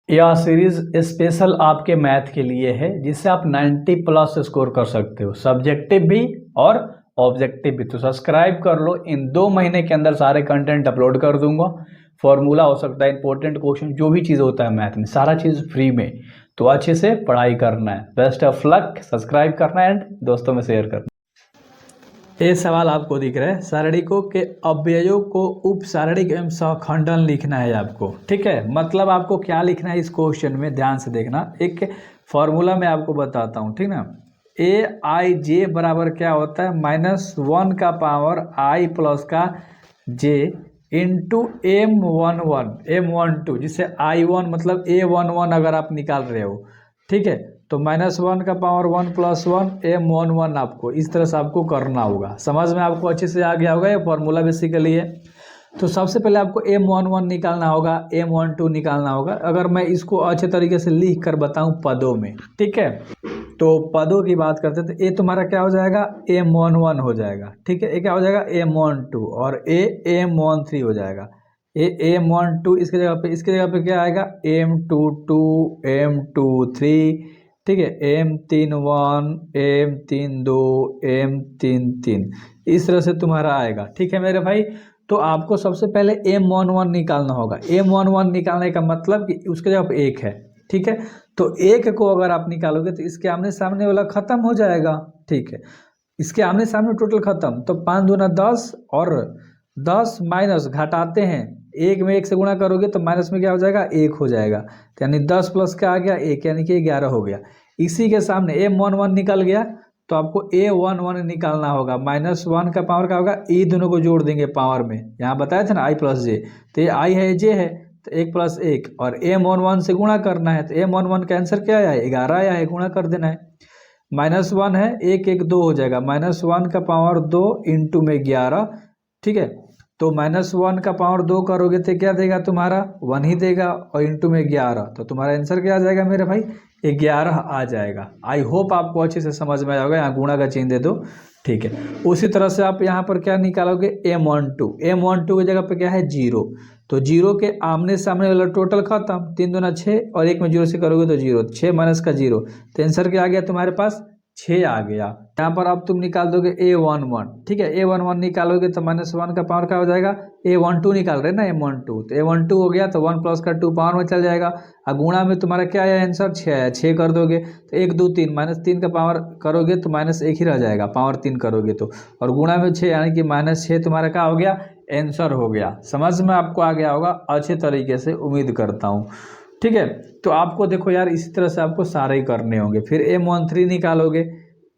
यह series special आपके math के लिए है, जिससे आप 90+ स्कोर कर सकते हो, सब्जेक्टिव भी और ऑब्जेक्टिव भी। तो सब्सक्राइब कर लो, इन 2 महीने के अंदर सारे कंटेंट अपलोड कर दूंगा। फॉर्मूला हो सकता है, इंपॉर्टेंट क्वेश्चन, जो भी चीज़ होता है मैथ में, सारा चीज़ फ्री में। तो अच्छे से पढ़ाई करना है। बेस्ट ऑफ लक, सब्सक्राइब करना है एंड दोस्तों में शेयर करना। ये सवाल आपको दिख रहा है, सारणिकों के अव्ययों को उप सारणिक एवं सहखंडन लिखना है आपको। ठीक है, मतलब आपको क्या लिखना है इस क्वेश्चन में, ध्यान से देखना। एक फॉर्मूला मैं आपको बताता हूँ, ठीक ना। AIJ बराबर क्या होता है, -1 का पावर I प्लस का J इंटू M12, जिससे I1 मतलब A11 अगर आप निकाल रहे हो, ठीक है। तो -1 का पावर 1 + 1 M11 आपको इस तरह से आपको करना होगा। समझ में आपको अच्छे से आ गया होगा, ये फॉर्मूला बेसिकली है। तो सबसे पहले आपको M11 निकालना होगा, M12 निकालना होगा। अगर मैं इसको अच्छे तरीके से लिख कर बताऊं पदों में, ठीक है, तो पदों की बात करते हैं तो ये तुम्हारा क्या हो जाएगा, M11 हो जाएगा। ठीक है, ये क्या हो जाएगा, M12, और M13 हो जाएगा। M12 इसके जगह पे क्या आएगा, M22, M23, ठीक है, M31, M32, M33, इस तरह से तुम्हारा आएगा। ठीक है मेरे भाई, तो आपको सबसे पहले M11 निकालना होगा। M11 निकालने का मतलब कि उसके जगह पे 1 है, ठीक है। तो 1 को अगर आप निकालोगे तो इसके आमने सामने वाला खत्म हो जाएगा। ठीक है, इसके आमने सामने टोटल खत्म। तो 5 दूना 10 और 10 माइनस घटाते हैं, 1 में 1 से गुणा करोगे तो माइनस में क्या हो जाएगा, 1 हो जाएगा। तो यानी 10 प्लस क्या आ गया, 1, यानी कि 11 हो गया। इसी के सामने M11 निकल गया, तो आपको A11 निकालना होगा। -1 का पावर क्या होगा, ई दोनों को जोड़ देंगे पावर में, यहाँ बताया था ना I + J, तो ये I है, J है, तो 1 + 1 और M11 से गुणा करना है। तो M11 का आंसर क्या आया है, 11 आया है, गुणा कर देना है। -1 है, 1 1 2 हो जाएगा, -1 का पावर 2 इंटू में 11, ठीक है। तो -1 का पावर 2 करोगे तो क्या देगा, तुम्हारा 1 ही देगा, और इंटू में 11, तो तुम्हारा आंसर क्या आ जाएगा मेरे भाई, 11 आ जाएगा। आई होप आपको अच्छे से समझ में आएगा। यहाँ गुणा का चिन्ह दे दो, ठीक है। उसी तरह से आप यहाँ पर क्या निकालोगे, M12 की जगह पे क्या है, 0, तो 0 के आमने सामने वाला टोटल खत्म, 3 दूना 6 और 1 में 0 से करोगे तो 0, 6 माइनस का 0, तो आंसर क्या आ गया तुम्हारे पास, 6 आ गया। यहाँ पर अब तुम निकाल दोगे A11, ठीक है, A11 निकालोगे तो -1 का पावर क्या हो जाएगा, A12 निकाल रहे हैं ना, M12, तो A12 हो गया, तो 1 + का 2 पावर में चल जाएगा। और गुणा में तुम्हारा क्या आया आंसर, 6 आया, 6 कर दोगे तो 1 2 3, -3 का पावर करोगे तो -1 ही रह जाएगा, पावर 3 करोगे तो, और गुणा में 6 यानी कि -6 तुम्हारा क्या हो गया, आंसर हो गया। समझ में आपको आ गया होगा अच्छे तरीके से, उम्मीद करता हूँ। ठीक है, तो आपको देखो यार, इसी तरह से आपको सारे ही करने होंगे। फिर M13 निकालोगे,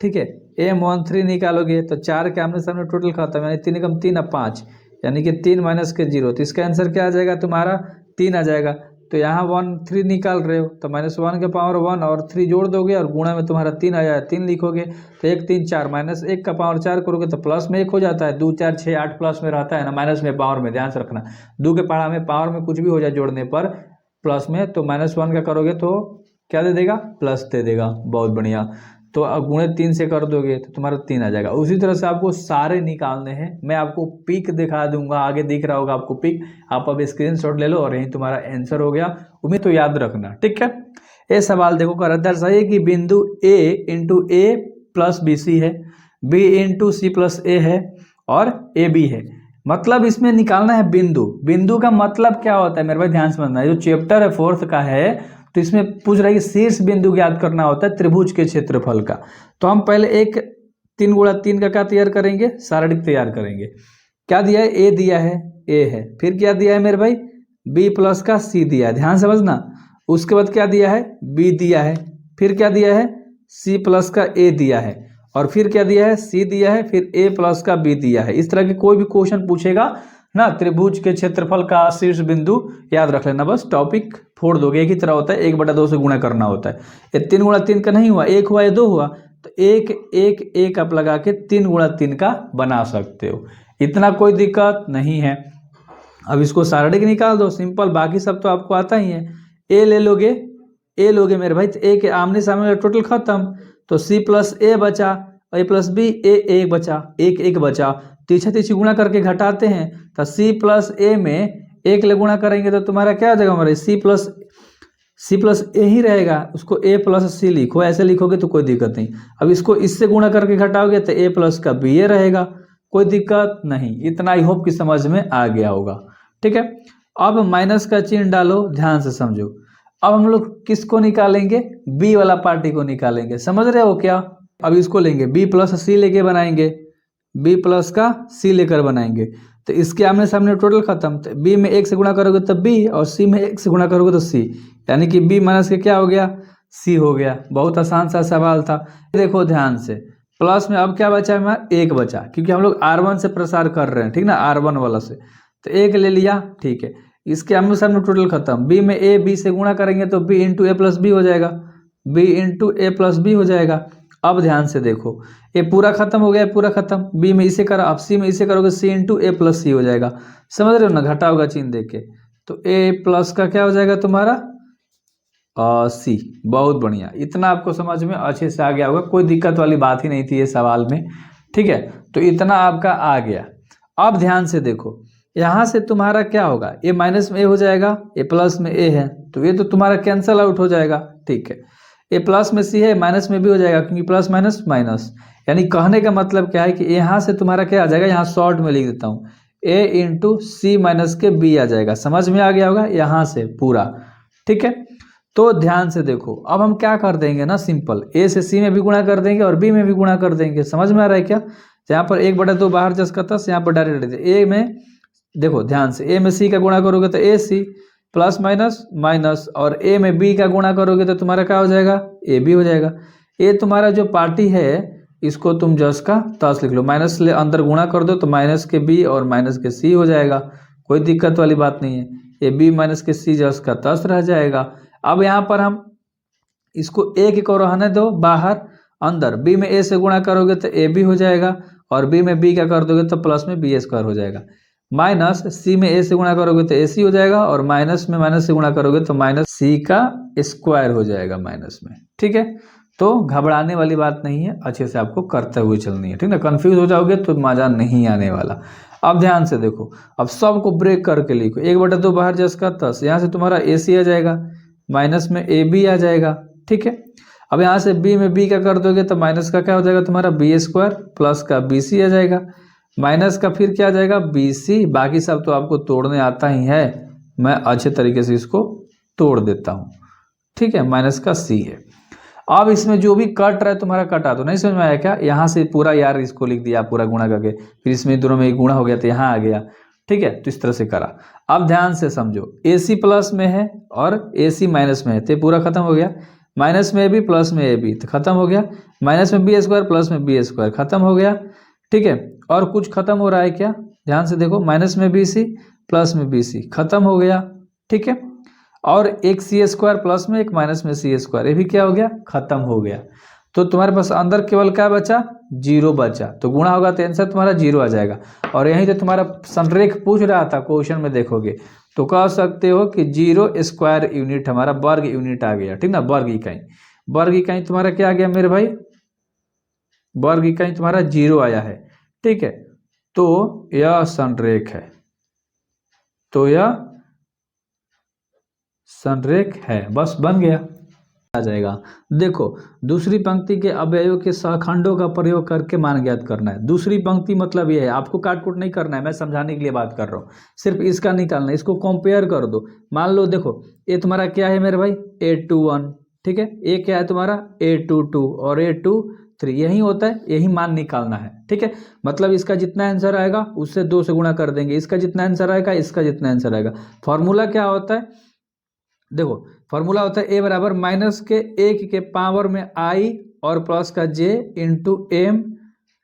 ठीक है, M13 निकालोगे तो 4 के आमने सामने टोटल खत्म, यानी 3 एकम 3 अब 5, यानी कि 3 माइनस के 0, तो इसका आंसर क्या आ जाएगा तुम्हारा, 3 आ जाएगा। तो यहाँ 1 3 निकाल रहे हो तो -1 के पावर 1 और 3 जोड़ दोगे, और गुणा में तुम्हारा 3 आया, 3 लिखोगे, तो 1 3 4, -1 का पावर 4 करोगे तो प्लस में 1 हो जाता है, 2 4 6 8 प्लस में रहता है ना, माइनस में पावर में, ध्यान से रखना। 2 के पढ़ा में पावर में कुछ भी हो जाए जोड़ने पर प्लस में, तो -1 का करोगे तो क्या दे देगा, प्लस दे देगा। बहुत बढ़िया, तो गुणे 3 से कर दोगे तो तुम्हारा 3 आ जाएगा। उसी तरह से आपको सारे निकालने हैं। मैं आपको पिक दिखा दूंगा, आगे दिख रहा होगा आपको पिक, आप अब स्क्रीनशॉट ले लो और यही तुम्हारा आंसर हो गया। उम्मीद तो याद रखना, ठीक है। ये सवाल देखो, कर दर्शाइए कि बिंदु A × A + BC है, B × C + A है और AB है। मतलब इसमें निकालना है बिंदु। बिंदु का मतलब क्या होता है मेरे भाई, ध्यान से समझना। जो चैप्टर है 4th का है, तो इसमें पूछ रहा है कि शीर्ष बिंदु ज्ञात करना होता है त्रिभुज के क्षेत्रफल का। तो हम पहले एक 3 × 3 का क्या तैयार करेंगे, सारणिक तैयार करेंगे। क्या दिया है, A दिया है, A है। फिर क्या दिया है मेरे भाई, B + का C दिया है, ध्यान समझना। उसके बाद क्या दिया है, B दिया है। फिर क्या दिया है, C + का A दिया है। और फिर क्या दिया है, C दिया है, फिर A + का B दिया है। इस तरह के कोई भी क्वेश्चन पूछेगा ना, त्रिभुज के क्षेत्रफल का शीर्ष बिंदु याद रख लेना, बस टॉपिक फोड़ दोगे। एक ही तरह होता है, 1/2 से गुणा करना होता है। ये 3 × 3 का नहीं हुआ, 1 हुआ या 2 हुआ, तो 1 1 1 आप लगा के 3 × 3 का बना सकते हो, इतना कोई दिक्कत नहीं है। अब इसको सारणिक निकाल दो, सिंपल, बाकी सब तो आपको आता ही है। ए ले लोगे, ए लोगे मेरे भाई, तो ए के आमने सामने टोटल खत्म, तो C + A बचा, A + B, A 1 बचा, 1 1 बचा। तीछा तीछी गुणा करके घटाते हैं, तो C + A में 1 ले गुणा करेंगे तो तुम्हारा क्या आ जाएगा, हमारे C + सी प्लस ए ही रहेगा, उसको ए प्लस सी लिखो, ऐसे लिखोगे तो कोई दिक्कत नहीं। अब इसको इससे गुणा करके घटाओगे तो ए प्लस का बी ए रहेगा, कोई दिक्कत नहीं। इतना आई होप कि समझ में आ गया होगा, ठीक है। अब माइनस का चिन्ह डालो, ध्यान से समझो। अब हम लोग किसको निकालेंगे, बी वाला पार्टी को निकालेंगे, समझ रहे हो क्या। अब इसको लेंगे बी प्लस सी लेके बनाएंगे, बी प्लस का सी लेकर बनाएंगे, तो इसके आमने सामने टोटल खत्म। तो बी में 1 से गुणा करोगे तो बी, और सी में 1 से गुणा करोगे तो सी, यानी कि बी माइनस के क्या हो गया, सी हो गया। बहुत आसान सा सवाल था। देखो ध्यान से, प्लस में अब क्या बचा हमारा, 1 बचा, क्योंकि हम लोग R1 से प्रसार कर रहे हैं, ठीक ना, R1 वाला से, तो 1 ले लिया, ठीक है। इसके आमने सामने टोटल खत्म। बी में ए बी से गुणा करेंगे तो बी इंटू ए प्लस बी हो जाएगा, बी इंटू ए प्लस बी हो जाएगा। अब ध्यान से देखो, ये पूरा खत्म हो गया, पूरा खत्म। बी में इसे करो, अब सी में इसे करोगे, सी इंटू ए प्लस सी हो जाएगा। समझ रहे हो ना, घटा होगा चिन्ह देख के, तो ए प्लस का क्या हो जाएगा तुम्हारा सी। बहुत बढ़िया, इतना आपको समझ में अच्छे से आ गया होगा, कोई दिक्कत वाली बात ही नहीं थी ये सवाल में, ठीक है। तो इतना आपका आ गया। अब ध्यान से देखो, यहाँ से तुम्हारा क्या होगा, ए माइनस में ए हो जाएगा, ए प्लस में ए है, तो ये तो तुम्हारा कैंसल आउट हो जाएगा, ठीक है। ए प्लस में सी है, माइनस में भी हो जाएगा, क्योंकि प्लस माइनस माइनस। यानी कहने का मतलब क्या है कि यहाँ से तुम्हारा क्या आ जाएगा, यहाँ शॉर्ट में लिख देता हूँ, ए इंटू सी माइनस के बी आ जाएगा। समझ में आ गया होगा यहाँ से पूरा, ठीक है। तो ध्यान से देखो, अब हम क्या कर देंगे ना, सिंपल, ए से सी में भी गुणा कर देंगे और बी में भी गुणा कर देंगे। समझ में आ रहा है क्या, यहाँ पर 1/2 बाहर जस का तस, यहाँ पर डायरेक्ट ए में देखो ध्यान से, ए में सी का गुणा करोगे तो ए सी प्लस माइनस माइनस, और ए में बी का गुणा करोगे तो तुम्हारा क्या हो जाएगा, ए बी हो जाएगा। ए तुम्हारा जो पार्टी है इसको तुम जस का तस लिख लो, माइनस ले अंदर गुणा कर दो तो माइनस के बी और माइनस के सी हो जाएगा, कोई दिक्कत वाली बात नहीं है। ए बी माइनस के सी जस का तस रह जाएगा। अब यहाँ पर हम इसको एक को रहने दो बाहर, अंदर बी में ए से गुणा करोगे तो ए बी हो जाएगा, और बी में बी का कर दोगे तो प्लस में बी स्क्वायर हो जाएगा, माइनस सी में ए से गुणा करोगे तो ए सी हो जाएगा, और माइनस में माइनस से गुणा करोगे तो माइनस सी का स्क्वायर हो जाएगा माइनस में, ठीक है। तो घबराने वाली बात नहीं है, अच्छे से आपको करते हुए चलनी है, ठीक ना। कंफ्यूज हो जाओगे तो मजा नहीं आने वाला। अब ध्यान से देखो, अब सबको ब्रेक करके लिखो, 1/2 बाहर जस का तस, यहाँ से तुम्हारा ए सी आ जाएगा, माइनस में ए बी आ जाएगा, ठीक है। अब यहाँ से बी में बी का कर दोगे तो माइनस का क्या हो जाएगा तुम्हारा बी स्क्वायर, प्लस का बी सी आ जाएगा, माइनस का फिर क्या आ जाएगा बी सी। बाकी सब तो आपको तोड़ने आता ही है, मैं अच्छे तरीके से इसको तोड़ देता हूँ, ठीक है। माइनस का सी है। अब इसमें जो भी कट रहा है तुम्हारा कटा, तो नहीं समझ में आया क्या, यहाँ से पूरा यार इसको लिख दिया पूरा गुणा करके, फिर इसमें दोनों में एक गुणा हो गया तो यहाँ आ गया, ठीक है। तो इस तरह से करा। अब ध्यान से समझो, ए सी प्लस में है और ए सी माइनस में है, तो पूरा खत्म हो गया। माइनस में ए बी प्लस में ए बी, तो खत्म हो गया। माइनस में बी स्क्वायर प्लस में बी स्क्वायर, खत्म हो गया, ठीक है। और कुछ खत्म हो रहा है क्या, ध्यान से देखो, माइनस में बी सी प्लस में बी सी, खत्म हो गया, ठीक है। और एक सी स्क्वायर प्लस में एक माइनस में सी स्क्वायर, ये भी क्या हो गया, खत्म हो गया। तो तुम्हारे पास अंदर केवल क्या बचा, 0 बचा, तो गुणा होगा तो आंसर तुम्हारा 0 आ जाएगा। और यहीं तो तुम्हारा संरेख पूछ रहा था क्वेश्चन में, देखोगे तो कह सकते हो कि 0 स्क्वायर यूनिट हमारा वर्ग यूनिट आ गया, ठीक ना, वर्ग इकाई। वर्ग इकाई तुम्हारा क्या आ गया मेरे भाई, वर्ग इकाई तुम्हारा 0 आया है, ठीक है। तो यह संरेख है, तो यह संरेख है, बस बन गया, आ जाएगा। देखो, दूसरी पंक्ति के अवयवों के सहखंडों का प्रयोग करके मान ज्ञात करना है। दूसरी पंक्ति मतलब ये है, आपको काट कूट नहीं करना है, मैं समझाने के लिए बात कर रहा हूँ, सिर्फ इसका निकालना है। इसको कंपेयर कर दो। मान लो देखो, ये तुम्हारा क्या है मेरे भाई, A21, ठीक है। ये क्या है तुम्हारा A22 और A23, यही होता है, यही मान निकालना है, ठीक है। मतलब इसका जितना आंसर आएगा उससे 2 से गुणा कर देंगे, इसका जितना आंसर आएगा इसका जितना आंसर आएगा। फॉर्मूला क्या होता है, देखो फॉर्मूला होता है ए बराबर माइनस के 1 के पावर में आई और प्लस का जे इंटू एम,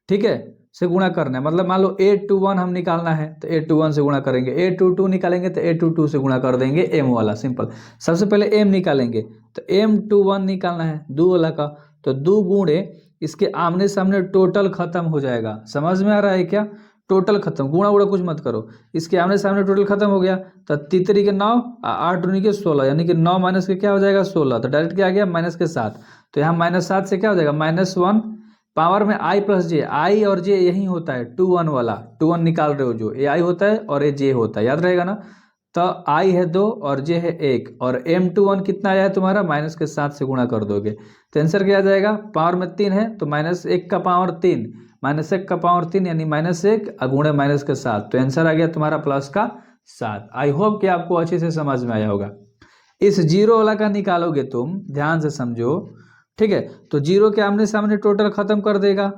ठीक है, से गुणा करना है। मतलब मान लो A21 हम निकालना है तो A21 से गुणा करेंगे, A22 निकालेंगे तो A22 से गुणा कर देंगे, एम वाला सिंपल। सबसे पहले एम निकालेंगे तो M21 निकालना है 2 वाला का, तो 2 गुणे इसके आमने सामने टोटल खत्म हो जाएगा। समझ में आ रहा है क्या, टोटल खत्म, गुणा उड़ा कुछ मत करो, इसके आमने सामने टोटल खत्म हो गया। तो 3 के 9 8 दूनी के 16, यानी कि 9 माइनस के क्या हो जाएगा 16, तो डायरेक्ट क्या आ गया माइनस के 7। तो यहाँ -7 से क्या हो जाएगा -1 पावर में आई प्लस जे, आई और जे यही होता है 2 1 वाला, 2 1 निकाल रहे हो जो, ये आई होता है और ये जे होता है, याद रहेगा ना। तो आई है 2 और जे है 1 और m21 कितना आया है तुम्हारा, माइनस के 7 से गुणा कर दोगे तो आंसर क्या आ जाएगा, पावर में 3 है तो -1 का पावर 3, -1 का पावर 3 यानी -1 गुणे माइनस के 7, तो आंसर आ गया तुम्हारा प्लस का 7। आई होप कि आपको अच्छे से समझ में आया होगा। इस जीरो वाला का निकालोगे तुम, ध्यान से समझो, ठीक है, तो जीरो के आमने सामने टोटल खत्म कर देगा,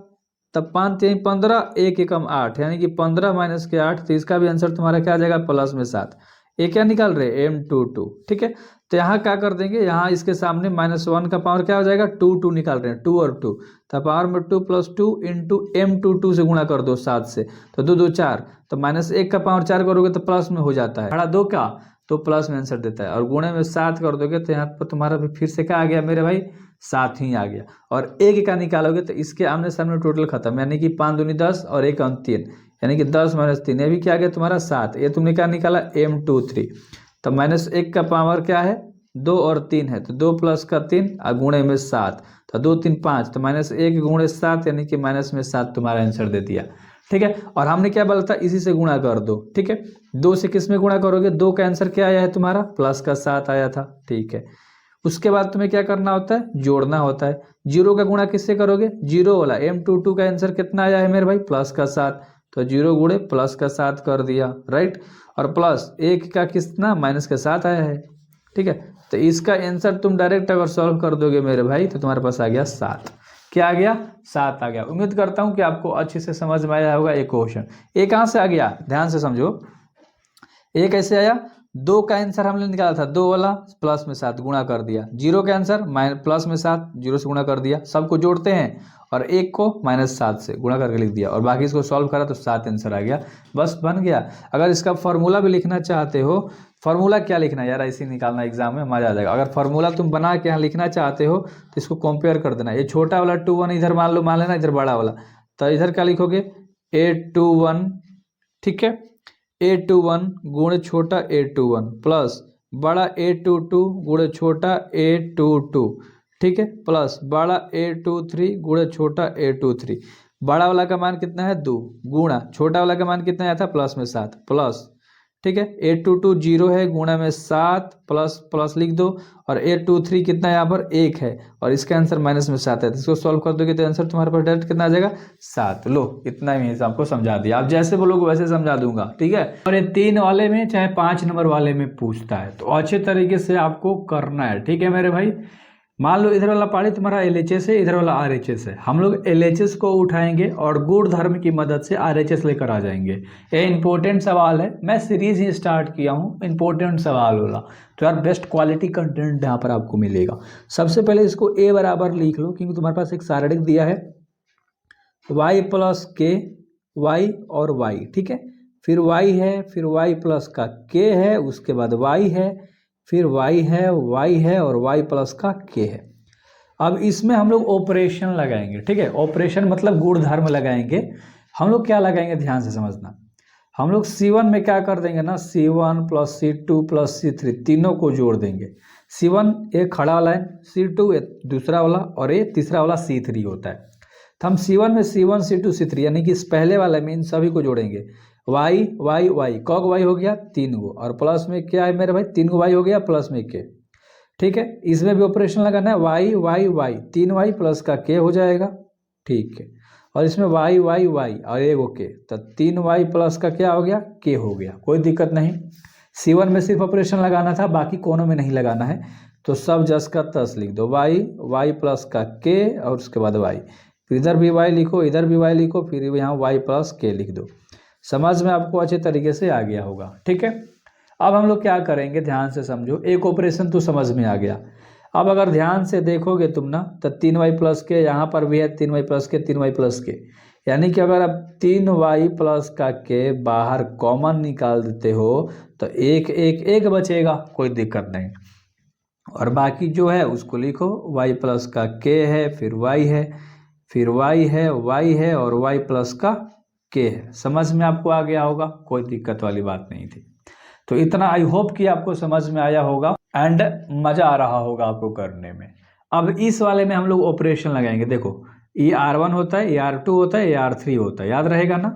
तब 5 3 15, 1 एकम 8 यानी कि 15 माइनस के 8, तो इसका भी आंसर तुम्हारा क्या आ जाएगा, प्लस में 7। ये क्या निकाल रहे, m22, ठीक है, तो यहाँ क्या कर देंगे, यहाँ इसके सामने -1 का पावर क्या हो जाएगा, 2 निकाल रहे हैं, 2 और 2, तो पावर में 2 + 2 इंटू m22 से गुणा कर दो 7 से, तो 2 2 4, तो -1 का पावर 4 करोगे तो प्लस में हो जाता है, बड़ा 2 का तो प्लस में आंसर देता है, और गुणे में 7 कर दोगे तो यहाँ पर तुम्हारा भी फिर से क्या आ गया मेरे भाई, 7 ही आ गया। और 1 का निकालोगे तो इसके आमने सामने टोटल खत्म, यानी कि 5 दूनी 10 और 1 अंक 3, यानी कि 10 - 3, ये भी क्या आ गया तुम्हारा 7। ये तुमने क्या निकाला, m23, तो -1 का पावर क्या है, 2 और 3 है, तो 2 + का 3 और गुणे में 7, तो 2 3 5, तो -1 गुणे 7 यानी कि माइनस में 7 तुम्हारा आंसर दे दिया, ठीक है। और हमने क्या बोला था, इसी से गुणा कर दो, ठीक है, 2 से किस में गुणा करोगे, 2 का आंसर क्या आया है तुम्हारा, प्लस का 7 आया था, ठीक है। उसके बाद तुम्हें क्या करना होता है, जोड़ना होता है। जीरो का गुणा किससे करोगे, जीरो वाला m22 का आंसर कितना आया है मेरे भाई, प्लस का 7, तो 0 गुणे प्लस का 7 कर दिया, राइट, और प्लस 1 का कितना, माइनस का 7 आया है, ठीक है। तो इसका आंसर तुम डायरेक्ट अगर सॉल्व कर दोगे मेरे भाई तो तुम्हारे पास आ गया 7। क्या आ गया, 7 आ गया। उम्मीद करता हूँ कि आपको अच्छे से समझ में आया होगा। एक क्वेश्चन ये कहाँ से आ गया, ध्यान से समझो, ये कैसे आया, 2 का आंसर हमने निकाला था, 2 वाला प्लस में 7 गुणा कर दिया, 0 का आंसर प्लस में 7 0 से गुणा कर दिया, सबको जोड़ते हैं और 1 को -7 से गुणा करके लिख दिया और बाकी इसको सॉल्व करा तो 7 आंसर आ गया, बस बन गया। अगर इसका फार्मूला भी लिखना चाहते हो, फार्मूला क्या लिखना है यार, ऐसे ही निकालना एग्जाम में मजा आ जाएगा। अगर फार्मूला तुम बना के यहाँ लिखना चाहते हो तो इसको कंपेयर कर देना, ये छोटा वाला 21 इधर मान लेना, इधर बड़ा वाला, तो इधर क्या लिखोगे a21, ठीक है, a21 गुणे छोटा a21 प्लस बड़ा a22 गुणे छोटा a22, ठीक है, प्लस बड़ा a23 गुणे छोटा a23। बड़ा वाला का मान कितना है 2, गुणा छोटा वाला का मान कितना आया था प्लस में 7, प्लस, ठीक है, a22 0 है, गुणा में 7 प्लस प्लस लिख दो, और a23 कितना यहाँ पर 1 है और इसका आंसर माइनस में 7 है, तो इसको सॉल्व कर दोगे तो आंसर तुम्हारे पास डायरेक्ट कितना आ जाएगा 7। लो इतना ही आपको समझा दिया, आप जैसे बोलोगे वैसे समझा दूंगा, ठीक है। और ये 3 वाले में चाहे 5 नंबर वाले में पूछता है तो अच्छे तरीके से आपको करना है, ठीक है मेरे भाई। मान लो इधर वाला पार्टी तुम्हारा LHS है, इधर वाला RHS है, हम लोग LHS को उठाएंगे और गुण धर्म की मदद से RHS लेकर आ जाएंगे। ये इंपॉर्टेंट सवाल है, मैं सीरीज ही स्टार्ट किया हूँ इंपॉर्टेंट सवाल वाला, तो यार बेस्ट क्वालिटी कंटेंट यहाँ पर आपको मिलेगा। सबसे पहले इसको a बराबर लिख लो, क्योंकि तुम्हारे पास एक सारणिक दिया है y + k y और y, ठीक है, फिर y है, फिर y प्लस का k है, उसके बाद y है, फिर y है और y प्लस का k है। अब इसमें हम लोग ऑपरेशन लगाएंगे, ठीक है, ऑपरेशन मतलब गुणधर्म लगाएंगे। हम लोग क्या लगाएंगे ध्यान से समझना, हम लोग C1 में क्या कर देंगे ना, C1 + C2 + C3 तीनों को जोड़ देंगे। C1 एक खड़ा वाला है, C2 एक दूसरा वाला और ये तीसरा वाला C3 होता है। तो हम C1 में C1 C2 C3 यानी कि इस पहले वाले में इन सभी को जोड़ेंगे। y y y कॉग y हो गया 3 गो, और प्लस में क्या है मेरे भाई 3 गो y हो गया प्लस में k, ठीक है। इसमें भी ऑपरेशन लगाना है, y y y 3y plus का k हो जाएगा, ठीक है, और इसमें y y y और एगो k, तो 3y प्लस का क्या हो गया k हो गया, कोई दिक्कत नहीं। C1 में सिर्फ ऑपरेशन लगाना था, बाकी कोनों में नहीं लगाना है, तो सब जस का तस लिख दो, y y प्लस का k और उसके बाद y, फिर इधर भी y लिखो, इधर भी y लिखो, फिर यहाँ y प्लस k लिख दो। समझ में आपको अच्छे तरीके से आ गया होगा, ठीक है। अब हम लोग क्या करेंगे ध्यान से समझो, एक ऑपरेशन तो समझ में आ गया। अब अगर ध्यान से देखोगे तुम ना तो 3y प्लस के यहाँ पर भी है, 3y प्लस के 3y प्लस के, यानी कि अगर आप 3y प्लस का के बाहर कॉमन निकाल देते हो तो एक एक एक बचेगा, कोई दिक्कत नहीं, और बाकी जो है उसको लिखो, y प्लस का k है, फिर y है, फिर y है और y प्लस का k है। समझ में आपको आ गया होगा, कोई दिक्कत वाली बात नहीं थी। तो इतना आई होप कि आपको समझ में आया होगा एंड मज़ा आ रहा होगा आपको करने में। अब इस वाले में हम लोग ऑपरेशन लगाएंगे। देखो ये R1 होता है, ये R2 होता है, ये R3 होता है, याद रहेगा ना।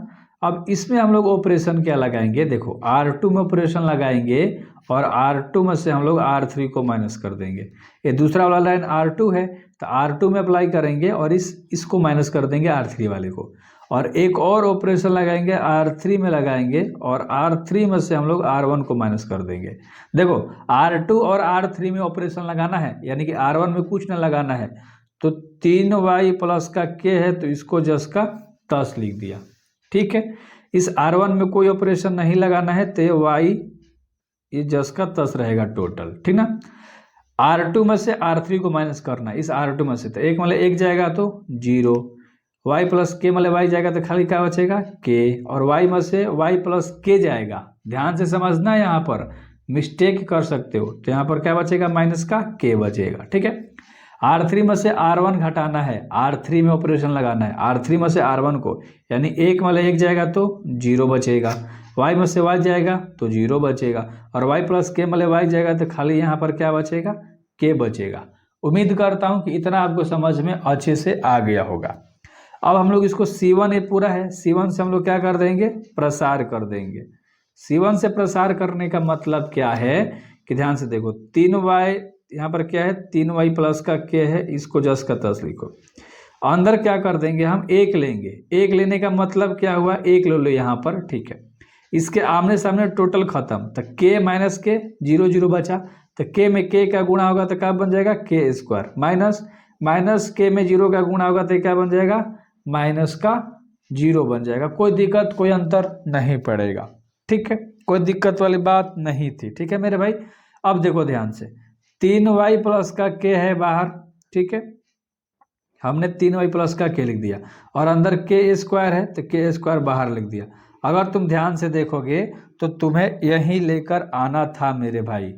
अब इसमें हम लोग ऑपरेशन क्या लगाएंगे, देखो R2 में ऑपरेशन लगाएंगे और R2 में से हम लोग R3 को माइनस कर देंगे। ये दूसरा वाला लाइन R2 है तो R2 में अप्लाई करेंगे और इसको माइनस कर देंगे R3 वाले को, और एक और ऑपरेशन लगाएंगे R3 में लगाएंगे और R3 में से हम लोग R1 को माइनस कर देंगे। देखो R2 और R3 में ऑपरेशन लगाना है, यानी कि R1 में कुछ ना लगाना है, तो 3y प्लस का k है तो इसको जस्ट का तस लिख दिया। ठीक है, इस R1 में कोई ऑपरेशन नहीं लगाना है तो y ये जस्ट का तस रहेगा टोटल, ठीक ना। R2 में से R3 को माइनस करना है, इस R2 में से तो एक मतलब एक जाएगा तो 0, y प्लस के मतलब y जाएगा तो खाली क्या बचेगा k, और y में से y प्लस k जाएगा। ध्यान से समझना, यहाँ पर मिस्टेक कर सकते हो, तो यहाँ पर क्या बचेगा माइनस का k बचेगा। ठीक है, R3 में से R1 घटाना है, R3 में ऑपरेशन लगाना है, R3 में से R1 को, यानी एक मतलब एक जाएगा तो 0 बचेगा, y में से y जाएगा तो 0 बचेगा, और y प्लस k मतलब y जाएगा तो खाली यहाँ पर क्या बचेगा k बचेगा। उम्मीद करता हूँ कि इतना आपको समझ में अच्छे से आ गया होगा। अब हम लोग इसको C1 ये पूरा है, C1 से हम लोग क्या कर देंगे प्रसार कर देंगे। C1 से प्रसार करने का मतलब क्या है कि ध्यान से देखो 3y यहाँ पर क्या है 3y प्लस का k है, इसको जस्ट का तस लिखो। अंदर क्या कर देंगे हम एक लेंगे, एक लेने का मतलब क्या हुआ एक ले लो यहाँ पर। ठीक है, इसके आमने सामने टोटल खत्म, तो k माइनस के 0 0 बचा, तो k में k का गुणा होगा तो क्या बन जाएगा k स्क्वायर, माइनस k में 0 का गुणा होगा तो क्या बन जाएगा माइनस का 0 बन जाएगा। कोई दिक्कत कोई अंतर नहीं पड़ेगा। ठीक है, कोई दिक्कत वाली बात नहीं थी। ठीक है मेरे भाई, अब देखो ध्यान से 3y प्लस का k है बाहर। ठीक है, हमने 3y प्लस का k लिख दिया और अंदर k स्क्वायर है तो k स्क्वायर बाहर लिख दिया। अगर तुम ध्यान से देखोगे तो तुम्हें यहीं लेकर आना था मेरे भाई।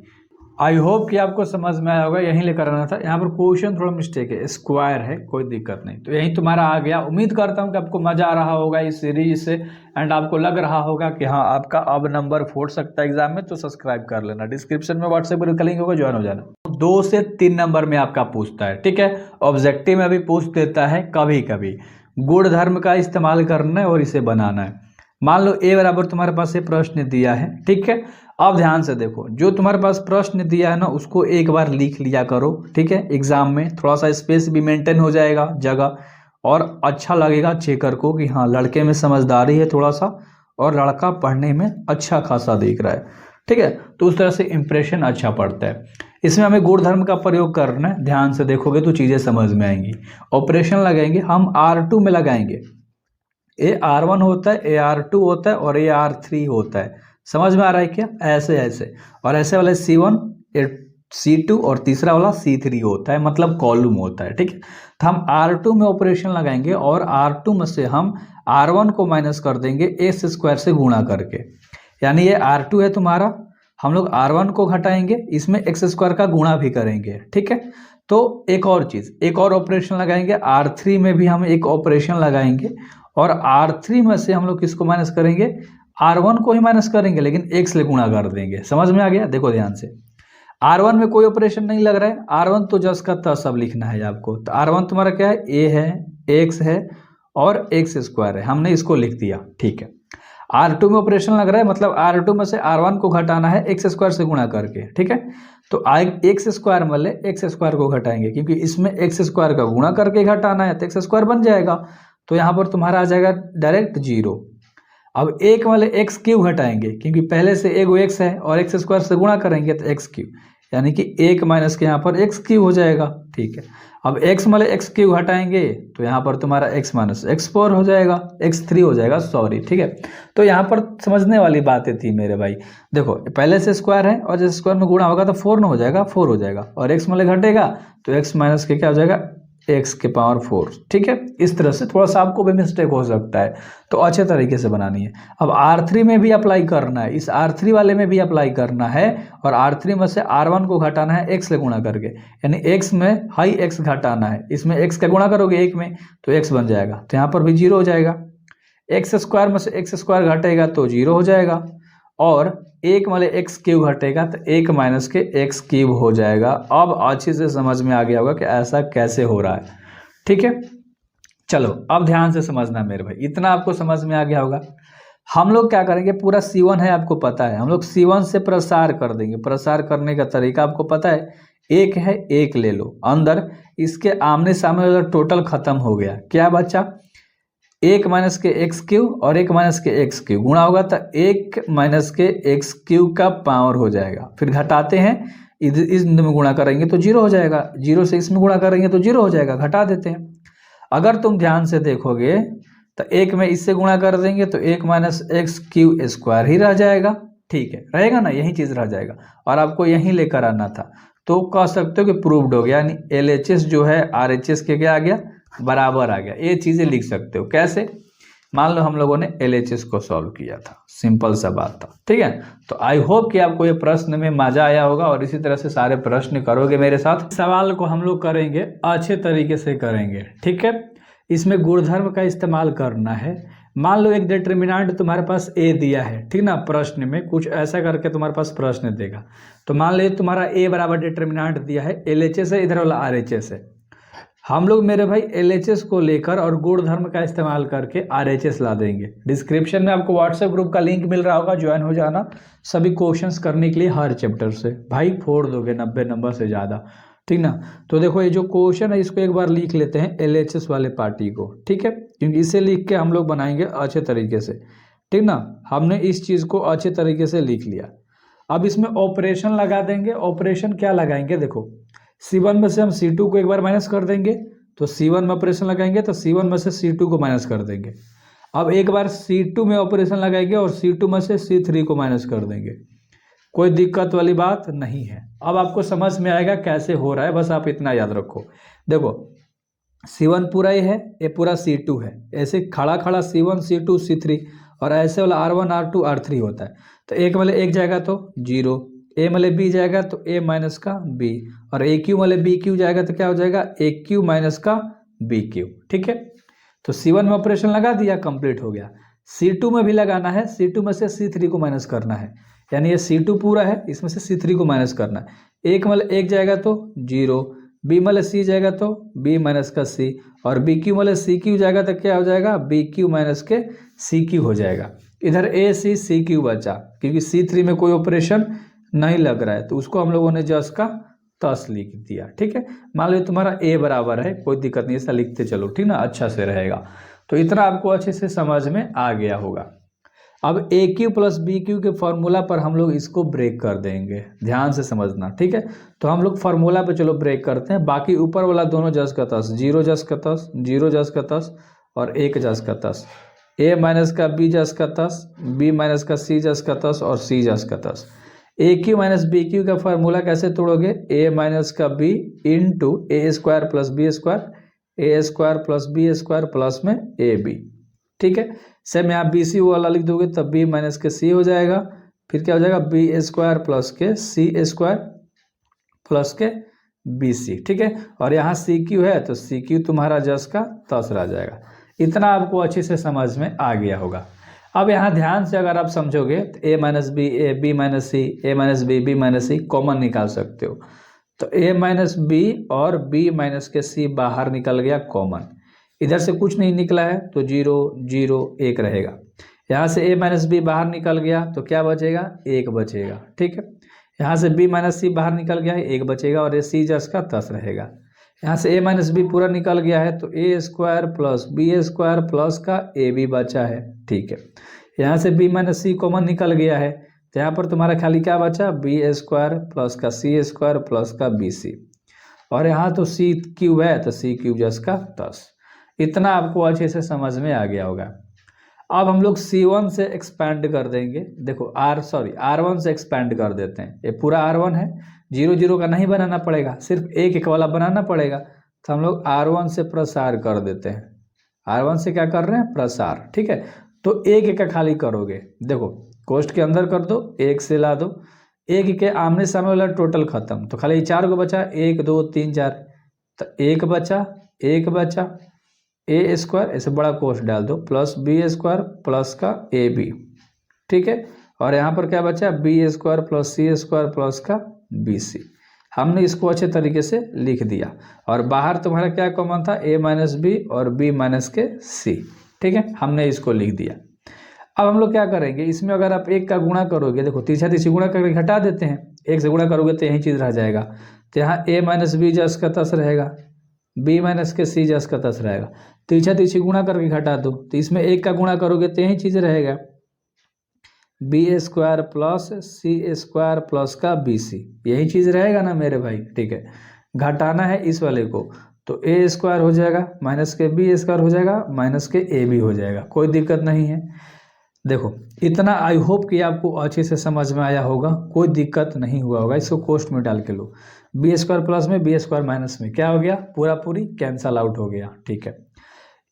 आई होप कि आपको समझ में आया होगा, यहीं लेकर आना था। यहाँ पर क्वेश्चन थोड़ा मिस्टेक है, स्क्वायर है, कोई दिक्कत नहीं, तो यहीं तुम्हारा आ गया। उम्मीद करता हूँ कि आपको मजा आ रहा होगा इस सीरीज से, एंड आपको लग रहा होगा कि हाँ आपका अब नंबर फूट सकता है एग्जाम में, तो सब्सक्राइब कर लेना। डिस्क्रिप्शन में व्हाट्सएप पर लिंक होगा, ज्वाइन हो जाना। 2 से 3 नंबर में आपका पूछता है। ठीक है, ऑब्जेक्टिव में भी पूछ देता है कभी कभी। गुण धर्म का इस्तेमाल करना है और इसे बनाना है। मान लो a बराबर तुम्हारे पास ये प्रश्न दिया है। ठीक है, अब ध्यान से देखो, जो तुम्हारे पास प्रश्न दिया है ना उसको एक बार लिख लिया करो। ठीक है, एग्जाम में थोड़ा सा स्पेस भी मेंटेन हो जाएगा जगह, और अच्छा लगेगा चेकर को कि हाँ लड़के में समझदारी है थोड़ा सा, और लड़का पढ़ने में अच्छा खासा दिख रहा है। ठीक है, तो उस तरह से इंप्रेशन अच्छा पड़ता है। इसमें हमें गुण धर्म का प्रयोग करना है। ध्यान से देखोगे तो चीज़ें समझ में आएंगी। ऑपरेशन लगाएंगे हम R2 में लगाएंगे, ए R1 होता है, ए R2 होता है और ए R3 होता है। समझ में आ रहा है क्या, ऐसे ऐसे, और ऐसे वाले C1 C2 और तीसरा वाला C3 होता है, मतलब कॉलम होता है। ठीक है, तो हम R2 में ऑपरेशन लगाएंगे और R2 में से हम R1 को माइनस कर देंगे एक्स स्क्वायर से गुणा करके, यानी ये R2 है तुम्हारा, हम लोग R1 को घटाएंगे, इसमें एक्स स्क्वायर का गुणा भी करेंगे। ठीक है, तो एक और चीज़, एक और ऑपरेशन लगाएंगे, R3 में भी हम एक ऑपरेशन लगाएंगे और R3 में से हम लोग किसको माइनस करेंगे, R1 को ही माइनस करेंगे, लेकिन x से गुणा कर देंगे। समझ में आ गया, देखो ध्यान से। R1 में कोई ऑपरेशन नहीं लग रहा है, R1 तो जस्ट का तस सब लिखना है आपको। तो R1 तुम्हारा क्या है, a है, x है और x स्क्वायर है, हमने इसको लिख दिया। ठीक है, R2 में ऑपरेशन लग रहा है, मतलब R2 में से R1 को घटाना है x स्क्वायर से गुणा करके। ठीक है, तो x स्क्वायर मतलब x स्क्वायर को घटाएंगे, क्योंकि इसमें x स्क्वायर का गुणा करके घटाना है तो x स्क्वायर बन जाएगा, तो यहाँ पर तुम्हारा आ जाएगा डायरेक्ट 0। अब एक वाले x क्यूब घटाएंगे, क्योंकि पहले से एगो x है और x स्क्वायर से गुणा करेंगे तो x क्यूब, यानी कि 1 माइनस के यहाँ पर x क्यूब हो जाएगा। ठीक है, अब x वाले x क्यूब हटाएंगे तो यहाँ पर तुम्हारा x माइनस x4 हो जाएगा, x3 हो जाएगा, सॉरी। ठीक है, तो यहाँ पर समझने वाली बातें थी मेरे भाई। देखो पहले से स्क्वायर है और जब स्क्वायर में गुणा होगा तो 4 न हो जाएगा, 4 हो जाएगा, और x वाले घटेगा तो x माइनस के क्या हो जाएगा x के पावर 4। ठीक है, इस तरह से थोड़ा सा आपको भी मिस्टेक हो सकता है, तो अच्छे तरीके से बनानी है। अब R3 में भी अप्लाई करना है, इस R3 वाले में भी अप्लाई करना है, और R3 में से R1 को घटाना है x से गुणा करके, यानी x में हाई x घटाना है, इसमें x का गुणा करोगे 1 में तो x बन जाएगा, तो यहाँ पर भी 0 हो जाएगा। x स्क्वायर में से x स्क्वायर घटेगा तो 0 हो जाएगा, और 1 वाले x क्यूब घटेगा तो 1 माइनस के x क्यूब हो जाएगा। अब अच्छे से समझ में आ गया होगा कि ऐसा कैसे हो रहा है। ठीक है, चलो अब ध्यान से समझना मेरे भाई, इतना आपको समझ में आ गया होगा। हम लोग क्या करेंगे, पूरा C1 है आपको पता है, हम लोग C1 से प्रसार कर देंगे। प्रसार करने का तरीका आपको पता है, एक है, एक ले लो अंदर, इसके आमने सामने वाला टोटल खत्म हो गया, क्या बचा, एक माइनस के एक्स क्यू और एक माइनस के एक्स क्यू गुणा होगा तो एक माइनस के एक्स क्यू का पावर हो जाएगा। फिर घटाते हैं, इस में गुणा करेंगे तो जीरो हो जाएगा, जीरो से इसमें गुणा करेंगे तो जीरो हो जाएगा, घटा देते हैं। अगर तुम ध्यान से देखोगे तो एक में इससे गुणा कर देंगे तो एक माइनस एक्स क्यू स्क्वायर ही रह जाएगा, ठीक है, रहेगा ना, यही चीज़ रह जाएगा और आपको यहीं लेकर आना था। तो कह सकते हो कि प्रूव्ड हो गया, यानी LHS जो है RHS के क्या आ गया, बराबर आ गया। ये चीज़ें लिख सकते हो कैसे, मान लो हम लोगों ने LHS को सॉल्व किया था, सिंपल सा बात था, ठीक है। तो आई होप कि आपको ये प्रश्न में मजा आया होगा और इसी तरह से सारे प्रश्न करोगे मेरे साथ। सवाल को हम लोग करेंगे अच्छे तरीके से करेंगे, ठीक है। इसमें गुणधर्म का इस्तेमाल करना है। मान लो एक डिटर्मिनेंट तुम्हारे पास A दिया है, ठीक ना, प्रश्न में कुछ ऐसा करके तुम्हारे पास प्रश्न देगा। तो मान लो तुम्हारा A बराबर डिटर्मिनेंट दिया है, LHS है, इधर वाला RHS है। हम लोग मेरे भाई LHS को लेकर और गुणधर्म का इस्तेमाल करके RHS ला देंगे। डिस्क्रिप्शन में आपको व्हाट्सएप ग्रुप का लिंक मिल रहा होगा, ज्वाइन हो जाना सभी क्वेश्चंस करने के लिए हर चैप्टर से। भाई फोड़ दोगे 90 नंबर से ज़्यादा, ठीक ना। तो देखो ये जो क्वेश्चन है इसको एक बार लिख लेते हैं LHS वाले पार्टी को, ठीक है, क्योंकि इसे लिख के हम लोग बनाएंगे अच्छे तरीके से, ठीक ना। हमने इस चीज़ को अच्छे तरीके से लिख लिया। अब इसमें ऑपरेशन लगा देंगे। ऑपरेशन क्या लगाएंगे, देखो C1 में से हम C2 को एक बार माइनस कर देंगे, तो C1 में ऑपरेशन लगाएंगे तो C1 में से C2 को माइनस कर देंगे। अब एक बार C2 में ऑपरेशन लगाएंगे और C2 में से C3 को माइनस कर देंगे। कोई दिक्कत वाली बात नहीं है। अब आपको समझ में आएगा कैसे हो रहा है, बस आप इतना याद रखो। देखो C1 पूरा ही है, ये पूरा C2 है, ऐसे खड़ा खड़ा C1 C2 C3 और ऐसे वाला R1 R2 R3 होता है। तो एक वाले एक जाएगा तो जीरो, A वाले B जाएगा तो A माइनस का B, और AQ वाले BQ जाएगा तो क्या हो जाएगा, AQ माइनस का BQ, ठीक है। तो C1 में ऑपरेशन लगा दिया, कंप्लीट हो गया। C2 में भी लगाना है, C2 में से C3 को माइनस करना है, यानी ये C2 पूरा है, इसमें से C3 को माइनस करना है। एक मतलब एक जाएगा तो जीरो, B मतलब C जाएगा तो B माइनस का C, और BQ मतलब CQ जाएगा तो क्या हो जाएगा, BQ माइनस के CQ हो जाएगा। इधर AC CQ बचा, क्योंकि C3 में कोई ऑपरेशन नहीं लग रहा है तो उसको हम लोगों ने जस का तस लिख दिया, ठीक है। मान लो तुम्हारा A बराबर है, कोई दिक्कत नहीं, ऐसा लिखते चलो, ठीक ना, अच्छा से रहेगा। तो इतना आपको अच्छे से समझ में आ गया होगा। अब AQ प्लस BQ के फॉर्मूला पर हम लोग इसको ब्रेक कर देंगे, ध्यान से समझना, ठीक है। तो हम लोग फार्मूला पे चलो ब्रेक करते हैं। बाकी ऊपर वाला दोनों जस का तस, जीरो जस का तस, जीरो जस का तस और एक जस का तस, A माइनस का B जस का तस, B माइनस का C जस का तस और C जस का तस। AQ माइनस BQ का फार्मूला कैसे तोड़ोगे, A माइनस का B into A square plus B square, A square plus B square plus में AB, ठीक है। सेम यहाँ BC वाला लिख दोगे तब B माइनस के C हो जाएगा, फिर क्या हो जाएगा, B स्क्वायर प्लस के C स्क्वायर प्लस के BC, ठीक है। और यहाँ CQ है तो CQ तुम्हारा जस का तस रह जाएगा। इतना आपको अच्छे से समझ में आ गया होगा। अब यहाँ ध्यान से अगर आप समझोगे तो A minus B, B minus C, A minus B, B minus C common निकाल सकते हो। तो A माइनस B और B माइनस के C बाहर निकल गया कॉमन, इधर से कुछ नहीं निकला है तो जीरो जीरो एक रहेगा। यहाँ से A माइनस B बाहर निकल गया तो क्या बचेगा, एक बचेगा, ठीक है। यहाँ से B माइनस C बाहर निकल गया है, एक बचेगा और ये C जस का तस रहेगा। यहाँ से A माइनस B पूरा निकल गया है तो A square plus B square plus का AB बचा है, ठीक है। यहाँ से B माइनस C कॉमन निकल गया है तो यहाँ पर तुम्हारा खाली क्या बचा, B स्क्वायर प्लस का C स्क्वायर प्लस का BC, और यहाँ तो C क्यूब है तो C क्यूब जस का तस। इतना आपको अच्छे से समझ में आ गया होगा। अब हम लोग C1 से एक्सपेंड कर देंगे। देखो R1 से एक्सपेंड कर देते हैं। ये पूरा R1 है, जीरो जीरो का नहीं बनाना पड़ेगा, सिर्फ एक एक वाला बनाना पड़ेगा। तो हम लोग R1 से प्रसार कर देते हैं। R1 से क्या कर रहे हैं, प्रसार, ठीक है। तो एक एक का खाली करोगे, देखो कोष्ट के अंदर कर दो, एक से ला दो, एक के आमने सामने वाला टोटल खत्म, तो खाली चार को बचा, 1 2 3 4, तो एक बचा A स्क्वायर, ऐसे बड़ा कोष्ट डाल दो, प्लस B स्क्वायर प्लस का AB, ठीक है। और यहाँ पर क्या बचा, B square plus C square plus का BC। हमने इसको अच्छे तरीके से लिख दिया और बाहर तुम्हारा क्या कॉमन था, A माइनस B और B माइनस के C, ठीक है, हमने इसको लिख दिया। अब हम लोग क्या करेंगे, इसमें अगर आप एक का गुणा करोगे, देखो तिरछा तिरछी गुणा करके घटा देते हैं, एक से गुणा करोगे तो यही चीज़ रह जाएगा। तो यहाँ a माइनस बी जस का तस रहेगा, b माइनस के सी जस का तस रहेगा। तिरछा तिरछी गुणा करके घटा दो, तो इसमें एक का गुणा करोगे तो यही चीज़ रहेगा, बी स्क्वायर प्लस सी स्क्वायर प्लस का बी सी, यही चीज़ रहेगा ना मेरे भाई। ठीक है, घटाना है इस वाले को, तो ए स्क्वायर हो जाएगा माइनस के बी स्क्वायर हो जाएगा माइनस के ए भी हो जाएगा, कोई दिक्कत नहीं है। देखो इतना आई होप कि आपको अच्छे से समझ में आया होगा, कोई दिक्कत नहीं हुआ होगा। इसको कोष्ट में डाल के लो, बी स्क्वायर प्लस में बी स्क्वायर माइनस में क्या हो गया, पूरा पूरी कैंसल आउट हो गया। ठीक है,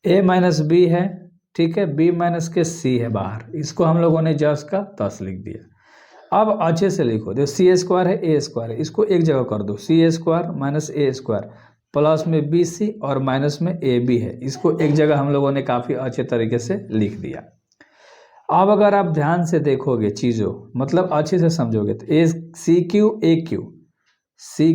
ए माइनस बी है, ठीक है, बी माइनस के सी है बाहर, इसको हम लोगों ने जस का तस लिख दिया। अब अच्छे से लिखो, देखो सी स्क्वायर है ए स्क्वायर है, इसको एक जगह कर दो, सी स्क्वायर माइनस ए स्क्वायर प्लस में बी सी और माइनस में ए बी है, इसको एक जगह हम लोगों ने काफ़ी अच्छे तरीके से लिख दिया। अब अगर आप ध्यान से देखोगे चीज़ों, मतलब अच्छे से समझोगे, तो ए सी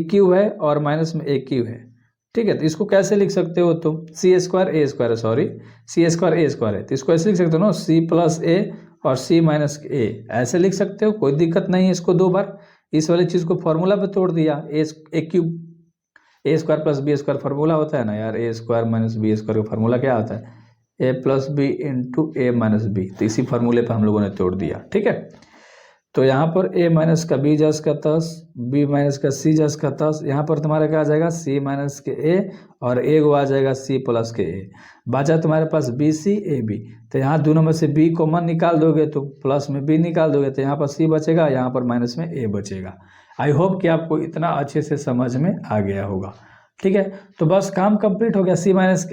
क्यू है और माइनस में ए क्यू है। ठीक है, तो इसको कैसे लिख सकते हो तुम, सी स्क्वायर ए स्क्वायर है, सॉरी सी स्क्वायर ए स्क्वायर है, तो इसको ऐसे लिख सकते हो ना, सी प्लस ए और सी माइनस ए, ऐसे लिख सकते हो, कोई दिक्कत नहीं है। इसको दो बार इस वाली चीज़ को फॉर्मूला पे तोड़ दिया, A cube A square plus B square formula होता है ना यार, A square minus B square का फार्मूला क्या होता है, A plus B into A minus B, तो इसी फार्मूले पर हम लोगों ने तोड़ दिया। ठीक है, तो यहाँ पर a माइनस का b जस का तस, b माइनस का c जस का तस, यहाँ पर तुम्हारा क्या आ जाएगा, c माइनस के a और a को आ जाएगा c प्लस के a, बचा तुम्हारे पास बी सी ए बी। तो यहाँ दोनों में से b कॉमन निकाल दोगे तो प्लस में b निकाल दोगे, तो यहाँ पर c बचेगा, यहाँ पर माइनस में a बचेगा। आई होप कि आपको इतना अच्छे से समझ में आ गया होगा। ठीक है, तो बस काम कंप्लीट हो गया, c माइनस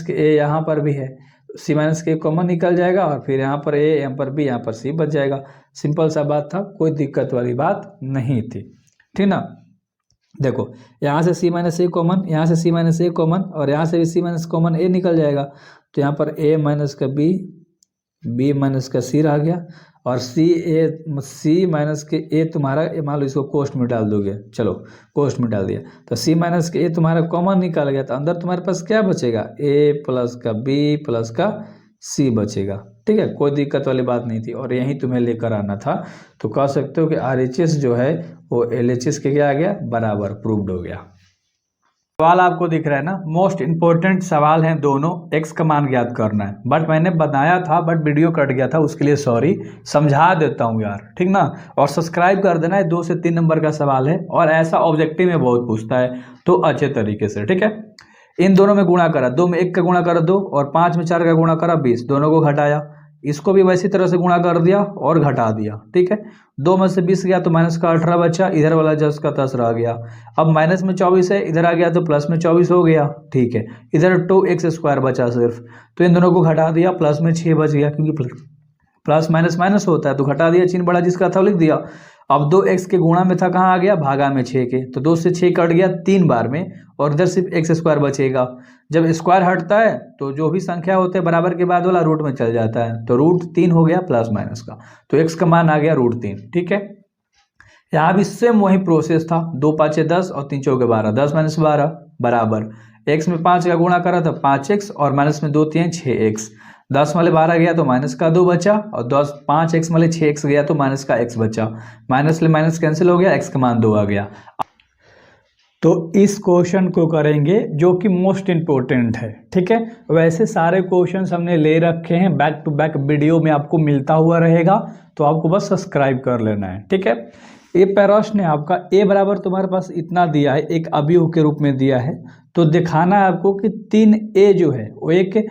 के a यहाँ पर भी है, सी माइनस के कॉमन निकल जाएगा और फिर यहाँ पर ए, यहाँ पर बी, यहाँ पर सी बच जाएगा। सिंपल सा बात था, कोई दिक्कत वाली बात नहीं थी। ठीक ना, देखो यहाँ से सी माइनस ए कॉमन, यहाँ से सी माइनस ए कॉमन और यहाँ से भी सी माइनस कॉमन ए निकल जाएगा, तो यहाँ पर ए माइनस का बी, बी माइनस का सी रह गया और सी माइनस के ए तुम्हारा, मान लो इसको कोष्ट में डाल दोगे, चलो कोष्ट में डाल दिया, तो सी माइनस के ए तुम्हारा कॉमन निकाल गया, तो अंदर तुम्हारे पास क्या बचेगा, ए प्लस का बी प्लस का सी बचेगा। ठीक है, कोई दिक्कत वाली बात नहीं थी और यहीं तुम्हें लेकर आना था, तो कह सकते हो कि RHS जो है वो LHS के क्या आ गया, बराबर प्रूव्ड हो गया। सवाल आपको दिख रहा है ना, मोस्ट इंपॉर्टेंट सवाल हैं दोनों, एक्स का मान ज्ञात करना है, बट मैंने बताया था बट वीडियो कट गया था, उसके लिए सॉरी, समझा देता हूँ यार। ठीक ना, और सब्सक्राइब कर देना है, 2 से 3 नंबर का सवाल है और ऐसा ऑब्जेक्टिव में बहुत पूछता है, तो अच्छे तरीके से। ठीक है, इन दोनों में गुणा करा, 2 में 1 का गुणा करा 2 और 5 में 4 का गुणा करा 20, दोनों को घटाया, इसको भी वैसी तरह से गुणा कर दिया और घटा दिया। ठीक है, 2 में से 20 गया तो माइनस का 18 बचा, इधर वाला जस का तस रह गया। अब माइनस में 24 है, इधर आ गया तो प्लस में 24 हो गया। ठीक है, इधर 2x स्क्वायर बचा सिर्फ, तो इन दोनों को घटा दिया, प्लस में 6 बच गया, क्योंकि प्लस माइनस माइनस होता है, तो घटा दिया, चिन्ह बड़ा जिसका था लिख दिया। अब 2x के गुणा में था, कहाँ आ गया, भागा में 6 के, तो 2 से 6 कट गया 3 बार में और इधर सिर्फ x स्क्वायर बचेगा। जब स्क्वायर हटता है तो जो भी संख्या होते हैं बराबर के बाद वाला रूट में चल जाता है, तो √3 हो गया प्लस माइनस का, तो x का मान आ गया √3। ठीक है, यहाँ भी सेम वही प्रोसेस था, 2 5 10 और 3 4 12, 10 माइनस 12 बराबर, x में 5 का गुणा करा था 5x और माइनस में 2 3 6x, 10 वाले 12 गया तो माइनस का 2 बचा और 5x वाले 6x गया तो माइनस का x बचा, माइनस ले माइनस कैंसिल हो गया, x का मान 2 आ गया। तो इस क्वेश्चन को करेंगे जो कि मोस्ट इम्पोर्टेंट है। ठीक है, वैसे सारे क्वेश्चंस हमने ले रखे हैं, बैक टू बैक वीडियो में आपको मिलता हुआ रहेगा, तो आपको बस सब्सक्राइब कर लेना है। ठीक है, ये प्रश्न है आपका, ए बराबर तुम्हारे पास इतना दिया है, एक अवयव के रूप में दिया है, तो दिखाना है आपको कि 3a जो है वो एक,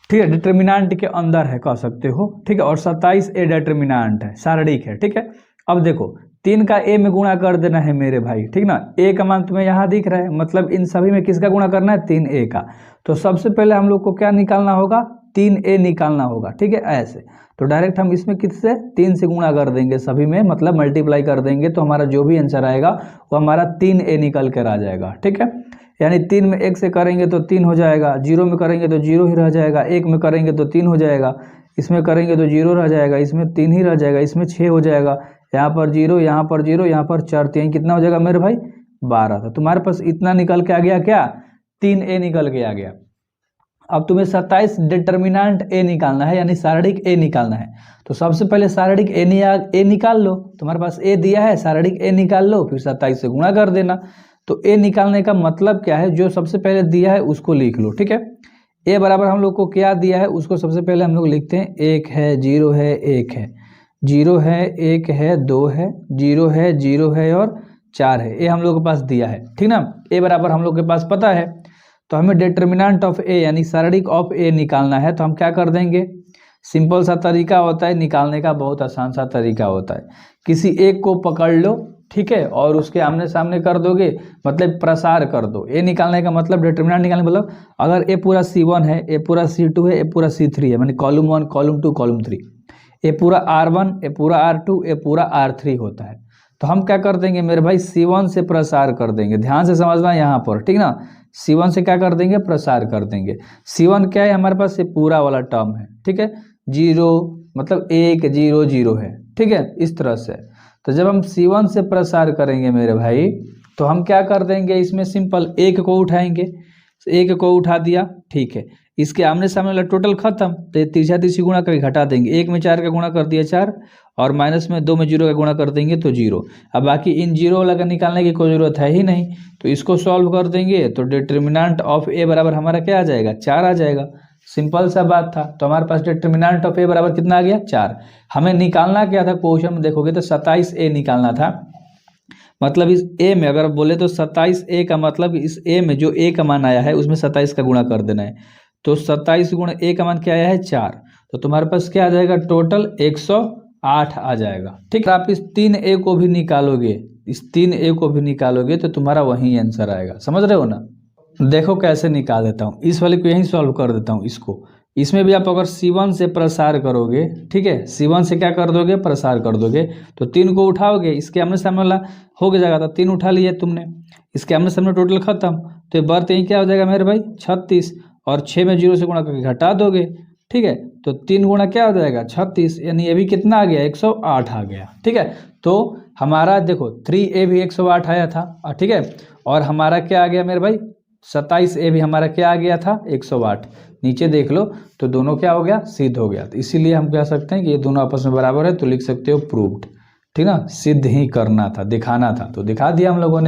ठीक है, डिटर्मिनेंट के अंदर है कह सकते हो। ठीक है, और 27a डिटर्मिनेंट है, सारणिक है। ठीक है, अब देखो 3 का a में गुणा कर देना है मेरे भाई। ठीक ना, a का मान तुम्हें यहाँ दिख रहा है, मतलब इन सभी में किसका गुणा करना है, 3a का। तो सबसे पहले हम लोग को क्या निकालना होगा, 3a निकालना होगा। ठीक है, ऐसे तो डायरेक्ट हम इसमें किससे, 3 से गुणा कर देंगे सभी में, मतलब मल्टीप्लाई कर देंगे, तो हमारा जो भी आंसर आएगा वो हमारा 3a निकल कर आ जाएगा। ठीक है, यानी 3 में 1 से करेंगे तो 3 हो जाएगा, 0 में करेंगे तो 0 ही रह जाएगा, 1 में करेंगे तो 3 हो जाएगा, इसमें करेंगे तो 0 रह जाएगा, इसमें 3 ही रह जाएगा, इसमें 6 हो जाएगा, यहाँ पर 0, यहाँ पर 0, यहाँ पर 4, 3 कितना हो जाएगा मेरे भाई, 12। था तुम्हारे पास इतना निकल के आ गया, क्या 3a निकल के आ गया। अब तुम्हें 27 डिटर्मिनेंट ए निकालना है, यानी शारीरिक ए निकालना है। तो सबसे पहले शारीरिक ए निकाल लो। तुम्हारे पास ए दिया है, शारीरिक ए निकाल लो, फिर 27 से गुणा कर देना। तो ए निकालने का मतलब क्या है, जो सबसे पहले दिया है उसको लिख लो, ठीक है। ए बराबर हम लोग को क्या दिया है उसको सबसे पहले हम लोग लिखते हैं, 1 है, 0 है, 1 है, 0 है, 1 है, 2 है, 0 है, 0 है और 4 है। ए हम लोग के पास दिया है, ठीक ना। ए बराबर हम लोग के पास पता है, तो हमें डिटर्मिनेंट ऑफ ए यानी शारीरिक ऑफ ए निकालना है। तो हम क्या कर देंगे, सिंपल सा तरीका होता है निकालने का, बहुत आसान सा तरीका होता है। किसी एक को पकड़ लो, ठीक है, और उसके आमने सामने कर दोगे, मतलब प्रसार कर दो। ए निकालने का मतलब, डिटर्मिनेंट निकालने का मतलब, अगर ए पूरा C1 है, ए पूरा C2 है, ए पूरा C3 है, माने कॉलम 1, कॉलम 2, कॉलम 3, ए पूरा R1, ए पूरा R2, ए पूरा R3 होता है। तो हम क्या कर देंगे मेरे भाई, C1 से प्रसार कर देंगे। ध्यान से समझना यहाँ पर, ठीक ना। C1 से क्या कर देंगे, प्रसार कर देंगे। C1 क्या है हमारे पास, ये पूरा वाला टर्म है, ठीक है। 0 मतलब 1 0 0 है, ठीक है, इस तरह से। तो जब हम C1 से प्रसार करेंगे मेरे भाई, तो हम क्या कर देंगे, इसमें सिंपल 1 को उठाएंगे, 1 को उठा दिया, ठीक है। इसके आमने सामने वाला टोटल खत्म, तो तीसरा तीसरी गुणा करके घटा देंगे। 1 में 4 का गुणा कर दिया 4, और माइनस में 2 में 0 का गुणा कर देंगे तो 0। अब बाकी इन 0 वाला का निकालने की कोई ज़रूरत है ही नहीं, तो इसको सॉल्व कर देंगे। तो डिटर्मिनेंट ऑफ ए बराबर हमारा क्या आ जाएगा, 4 आ जाएगा। सिंपल सा बात था। तो हमारे पास डिटर्मिनेंट ऑफ ए बराबर कितना आ गया, 4। हमें निकालना क्या था, क्वेश्चन में देखोगे तो 27 ए निकालना था। मतलब इस ए में अगर बोले तो 27 ए का मतलब, इस ए में जो ए का मान आया है उसमें 27 का गुणा कर देना है। तो 27 गुणा ए का मान क्या आया है, 4। तो तुम्हारे पास क्या आ जाएगा, टोटल 108 आ जाएगा, ठीक है। आप इस 3 ए को भी निकालोगे, इस 3 ए को भी निकालोगे तो तुम्हारा वही आंसर आएगा। समझ रहे हो ना। देखो कैसे निकाल देता हूँ, इस वाले को यहीं सॉल्व कर देता हूँ इसको। इसमें भी आप अगर C1 से प्रसार करोगे, ठीक है, C1 से क्या कर दोगे, प्रसार कर दोगे, तो 3 को उठाओगे, इसके आमने सामने वाला हो जाएगा। तो 3 उठा लिए तुमने, इसके आमने सामने टोटल खत्म। तो ये बर्थ यहीं क्या हो जाएगा मेरे भाई, 36, और 6 में 0 से गुणा करके घटा दोगे, ठीक है। तो 3 गुणा क्या हो जाएगा, 36, यानी ये भी कितना आ गया, 108 आ गया, ठीक है। तो हमारा देखो 3A भी 108 आया था, ठीक है, और हमारा क्या आ गया मेरे भाई, 27 ए भी हमारा क्या आ गया था, 108। नीचे देख लो तो दोनों क्या हो गया, सिद्ध हो गया। तो इसीलिए हम कह सकते हैं कि ये दोनों आपस में बराबर है, तो लिख सकते हो प्रूव्ड, ठीक ना। सिद्ध ही करना था, दिखाना था, तो दिखा दिया हम लोगों ने।